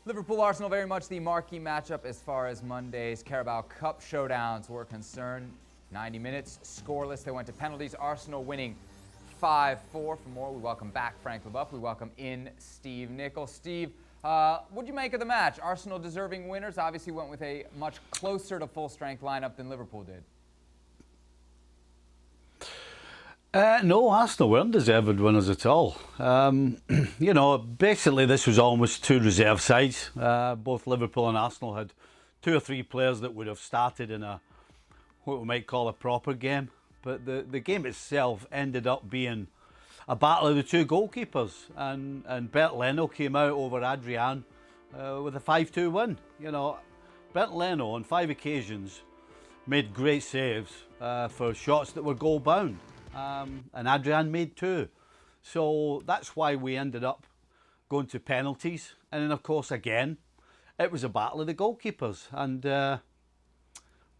Liverpool-Arsenal, very much the marquee matchup as far as Monday's Carabao Cup showdowns were concerned. 90 minutes, scoreless. They went to penalties. Arsenal winning 5-4. For more, we welcome back Frank Leboeuf. We welcome in Steve Nicol. Steve, what'd you make of the match? Arsenal deserving winners. Obviously went with a much closer to full-strength lineup than Liverpool did. No, Arsenal weren't deserved winners at all. You know, basically this was almost two reserve sides. Both Liverpool and Arsenal had 2 or 3 players that would have started in what we might call a proper game. But the game itself ended up being a battle of the 2 goalkeepers. And Bernd Leno came out over Adrian with a 5-2 win. You know, Bernd Leno on 5 occasions made great saves for shots that were goal bound. And Adrian made 2. So that's why we ended up going to penalties. And then, of course, again, it was a battle of the goalkeepers. And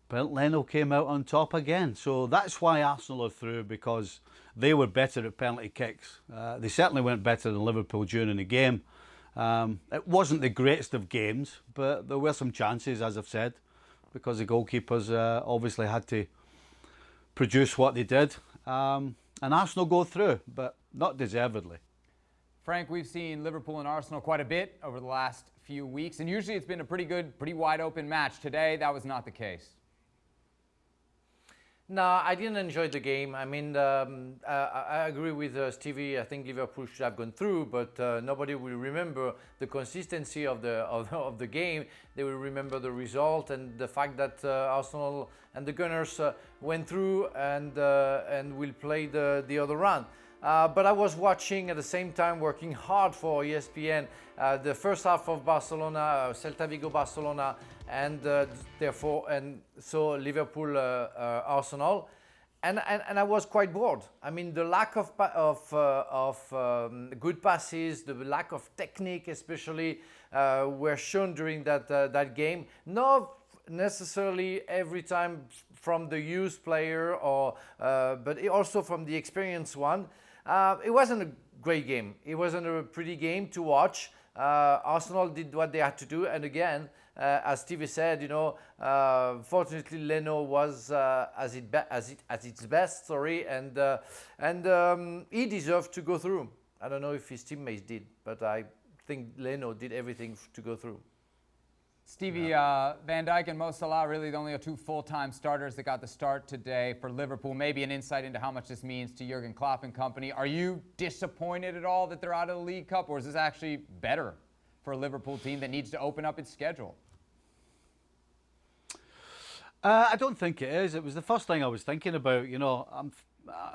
Bernd Leno came out on top again. So that's why Arsenal are through, because they were better at penalty kicks. They certainly weren't better than Liverpool during the game. It wasn't the greatest of games, but there were some chances, as I've said, because the goalkeepers obviously had to produce what they did. And Arsenal go through, but not deservedly. Frank, we've seen Liverpool and Arsenal quite a bit over the last few weeks, and usually it's been a pretty good, pretty wide open match. Today, that was not the case. No, I didn't enjoy the game. I mean, I agree with Stevie. I think Liverpool should have gone through, but nobody will remember the consistency of the game. They will remember the result and the fact that Arsenal and the Gunners went through and will play the other round. But I was watching at the same time, working hard for ESPN, the first half of Barcelona, Celta Vigo Barcelona, and so Liverpool Arsenal, and I was quite bored. I mean, the lack of good passes, the lack of technique, especially, were shown during that game. Not necessarily every time from the youth player, but also from the experienced one. It wasn't a great game. It wasn't a pretty game to watch. Arsenal did what they had to do, and again, as Stevie said, you know, fortunately Leno was at its best. Sorry, and he deserved to go through. I don't know if his teammates did, but I think Leno did everything to go through. Stevie, Van Dijk and Mo Salah really the only 2 full-time starters that got the start today for Liverpool. Maybe an insight into how much this means to Jurgen Klopp and company. Are you disappointed at all that they're out of the League Cup, or is this actually better for a Liverpool team that needs to open up its schedule? I don't think it is. It was the first thing I was thinking about. You know,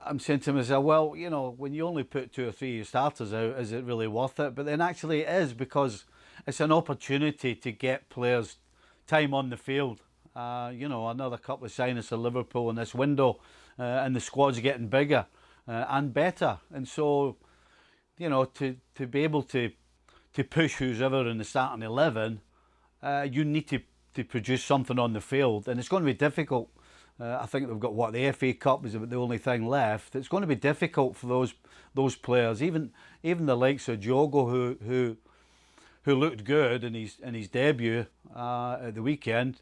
I'm saying to myself, well, you know, when you only put 2 or 3 starters out, is it really worth it? But then actually it is, because it's an opportunity to get players time on the field. You know, another couple of signings for Liverpool in this window, and the squad's getting bigger and better. And so, you know, to be able to push who's ever in the starting 11, you need to produce something on the field, and it's going to be difficult. I think they've got the FA Cup is the only thing left. It's going to be difficult for those players, even the likes of Diogo, who looked good in his debut at the weekend.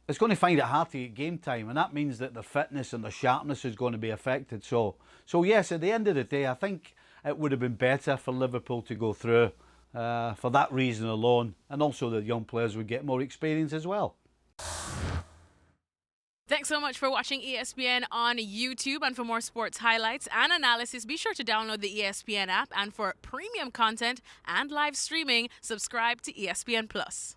It's going to find it hard to get game time, and that means that the fitness and the sharpness is going to be affected. So yes, at the end of the day, I think it would have been better for Liverpool to go through for that reason alone, and also the young players would get more experience as well. Thanks so much for watching ESPN on YouTube, and for more sports highlights and analysis, be sure to download the ESPN app, and for premium content and live streaming, subscribe to ESPN+.